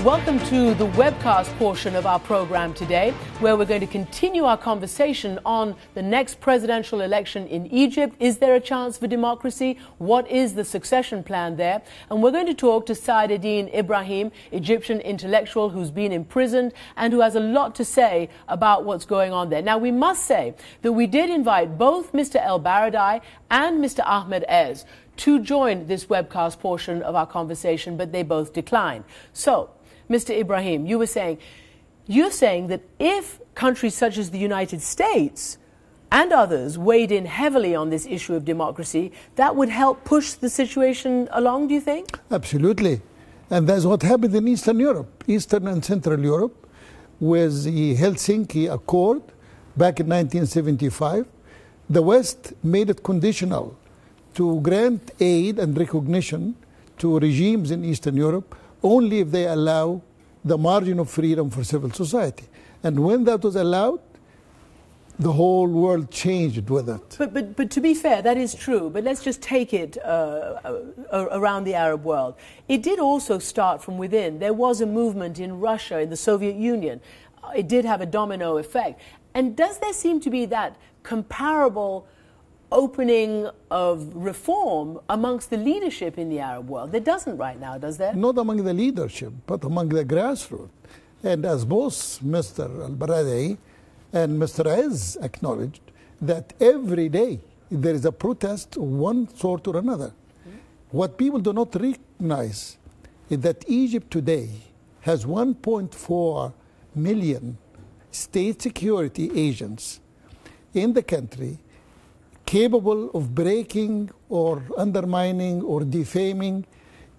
Welcome to the webcast portion of our program today, where we're going to continue our conversation on the next presidential election in Egypt. Is there a chance for democracy? What is the succession plan there? And we're going to talk to Saad-Eddin Ibrahim, Egyptian intellectual who's been imprisoned and who has a lot to say about what's going on there. Now, we must say that we did invite both Mr. El Baradei and Mr. Ahmed Ez to join this webcast portion of our conversation, but they both declined. So, Mr. Ibrahim, you're saying that if countries such as the United States and others weighed in heavily on this issue of democracy, that would help push the situation along, do you think? Absolutely. And that's what happened in Eastern Europe, Eastern and Central Europe, with the Helsinki Accord back in 1975. The West made it conditional to grant aid and recognition to regimes in Eastern Europe only if they allow the margin of freedom for civil society. And when that was allowed, the whole world changed with it. But to be fair, that is true. But let's just take it around the Arab world. It did also start from within. There was a movement in Russia, in the Soviet Union. It did have a domino effect. And does there seem to be that comparable opening of reform amongst the leadership in the Arab world? There doesn't right now, does there? Not among the leadership, but among the grassroots. And as both Mr. El Baradei and Mr. Ez acknowledged, that every day there is a protest of one sort or another. What people do not recognize is that Egypt today has 1.4 million state security agents in the country capable of breaking or undermining or defaming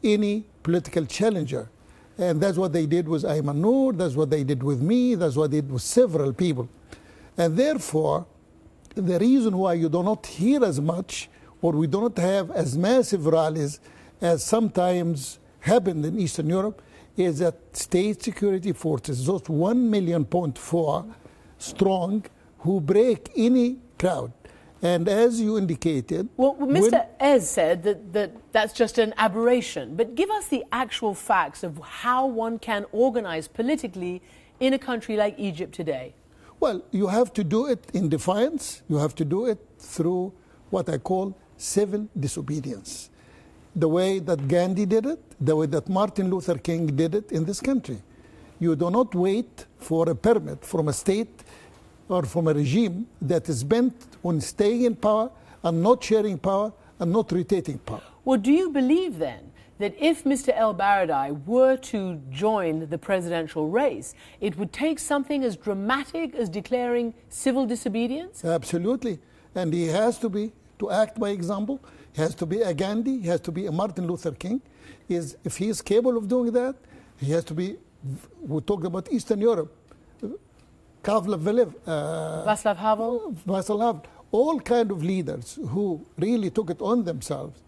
any political challenger. And that's what they did with Ayman Noor, that's what they did with me, that's what they did with several people. And therefore, the reason why you do not hear as much or we do not have as massive rallies as sometimes happened in Eastern Europe is that state security forces, those 1.4 million strong, who break any crowd. And as you indicated... Well, Mr. Ez said that's just an aberration. But give us the actual facts of how one can organize politically in a country like Egypt today. Well, you have to do it in defiance. You have to do it through what I call civil disobedience. The way that Gandhi did it, the way that Martin Luther King did it in this country. You do not wait for a permit from a state or from a regime that is bent on staying in power and not sharing power and not rotating power. Well, do you believe then that if Mr. El Baradei were to join the presidential race, it would take something as dramatic as declaring civil disobedience? Absolutely. And he has to act by example. He has to be a Gandhi. He has to be a Martin Luther King. If he is capable of doing that, he has to be, we talked about Eastern Europe, Václav Havel, all kind of leaders who really took it on themselves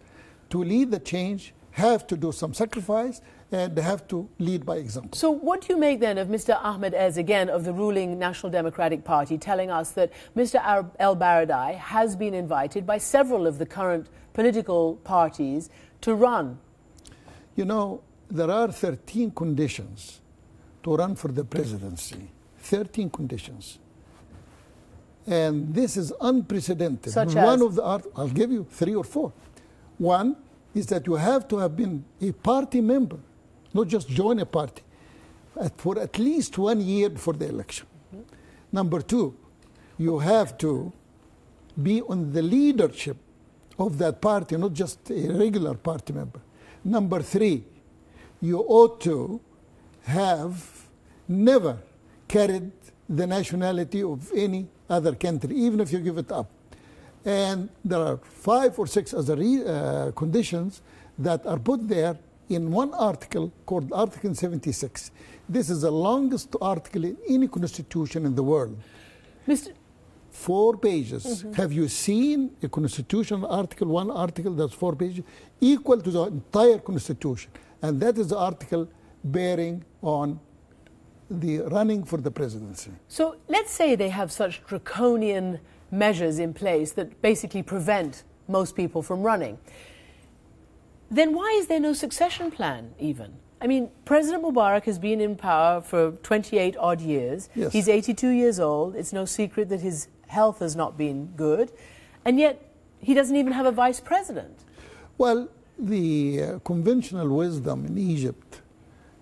to lead the change have to do some sacrifice and they have to lead by example. So what do you make then of Mr. Ahmed Ez, again, of the ruling National Democratic Party, telling us that Mr. El Baradei has been invited by several of the current political parties to run? You know, there are 13 conditions to run for the presidency. 13 conditions. And this is unprecedented. Such One as? of the I'll give you 3 or 4. One is that you have to have been a party member, not just join a party, for at least 1 year before the election. Number 2, you have to be on the leadership of that party, not just a regular party member. Number 3, you ought to have never carried the nationality of any other country, even if you give it up. And there are 5 or 6 other conditions that are put there in one article called Article 76. This is the longest article in any constitution in the world. 4 pages. Have you seen a constitutional article, one article that's 4 pages, equal to the entire constitution? And that is the article bearing on the running for the presidency. So let's say they have such draconian measures in place that basically prevent most people from running. Then why is there no succession plan even? I mean, President Mubarak has been in power for 28 odd years. Yes. He's 82 years old. It's no secret that his health has not been good. And yet, he doesn't even have a vice president. Well, the conventional wisdom in Egypt,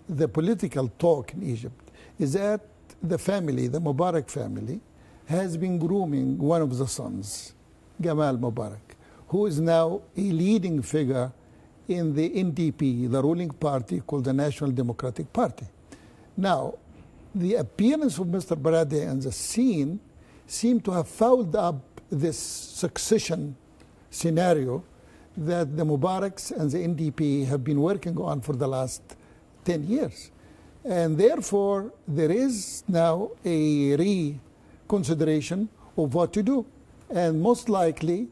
the political talk in Egypt, is that the family, the Mubarak family, has been grooming one of the sons, Gamal Mubarak, who is now a leading figure in the NDP, the ruling party called the National Democratic Party. Now, the appearance of Mr. Baradei on the scene seemed to have fouled up this succession scenario that the Mubaraks and the NDP have been working on for the last 10 years. And therefore, there is now a reconsideration of what to do. And most likely,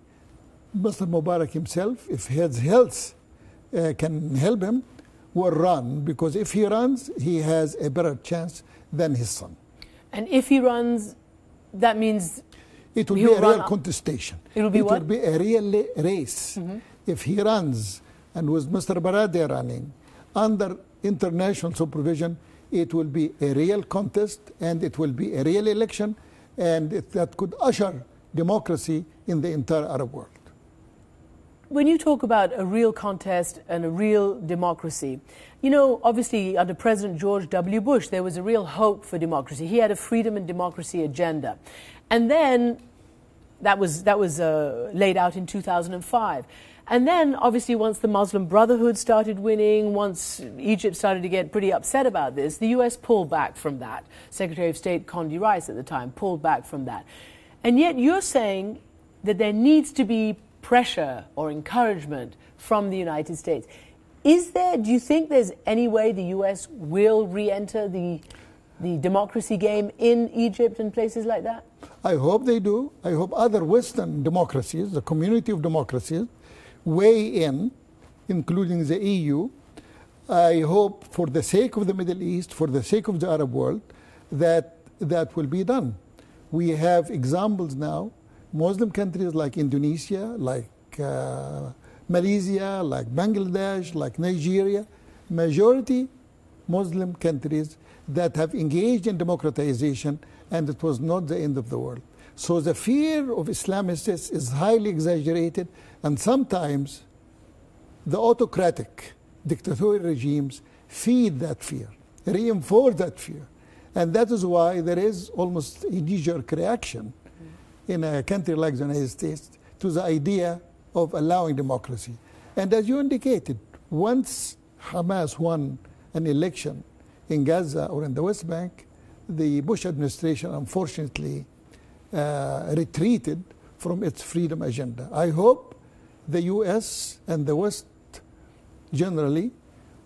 Mr. Mubarak himself, if his health can help him, will run, because if he runs, he has a better chance than his son. And if he runs, that means it will be a real contestation. It will be what? It will be a real race. If he runs, and with Mr. Baradei running, under international supervision, it will be a real contest, and it will be a real election, and that could usher democracy in the entire Arab world. When you talk about a real contest and a real democracy, you know, obviously under President George W. Bush, there was a real hope for democracy. He had a freedom and democracy agenda. And then that was laid out in 2005. And then, obviously, once the Muslim Brotherhood started winning, once Egypt started to get pretty upset about this, the U.S. pulled back from that. Secretary of State Condi Rice at the time pulled back from that. And yet you're saying that there needs to be pressure or encouragement from the United States. Do you think there's any way the U.S. will re-enter the democracy game in Egypt and places like that? I hope they do. I hope other Western democracies, the community of democracies, weigh in, including the EU. I hope for the sake of the Middle East, for the sake of the Arab world, that that will be done. We have examples now, Muslim countries like Indonesia, like Malaysia, like Bangladesh, like Nigeria, majority Muslim countries that have engaged in democratization, and it was not the end of the world. So the fear of Islamists is highly exaggerated, and sometimes the autocratic dictatorial regimes feed that fear, reinforce that fear. And that is why there is almost a knee-jerk reaction in a country like the United States to the idea of allowing democracy. And as you indicated, once Hamas won an election in Gaza or in the West Bank, the Bush administration unfortunately retreated from its freedom agenda. I hope the US and the West generally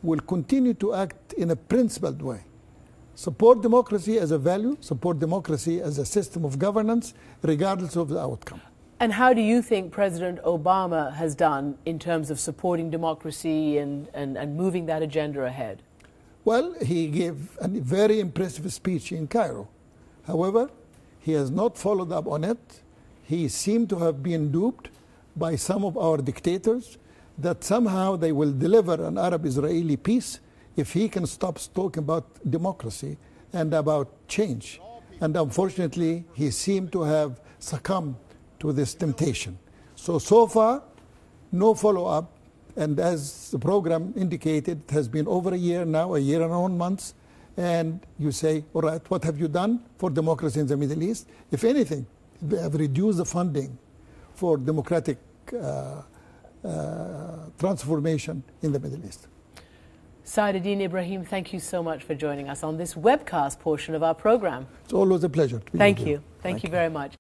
will continue to act in a principled way. Support democracy as a value, support democracy as a system of governance, regardless of the outcome. And how do you think President Obama has done in terms of supporting democracy and moving that agenda ahead? Well, he gave a very impressive speech in Cairo. However, he has not followed up on it. He seemed to have been duped by some of our dictators that somehow they will deliver an Arab-Israeli peace if he can stop talking about democracy and about change. And unfortunately, he seemed to have succumbed to this temptation. So far, no follow-up. And as the program indicated, it has been over a year now, a year and 1 month. And you say, all right, what have you done for democracy in the Middle East? If anything, they have reduced the funding for democratic transformation in the Middle East. Saadetdin Ibrahim, thank you so much for joining us on this webcast portion of our program. It's always a pleasure to be Thank with you. Thank you very much.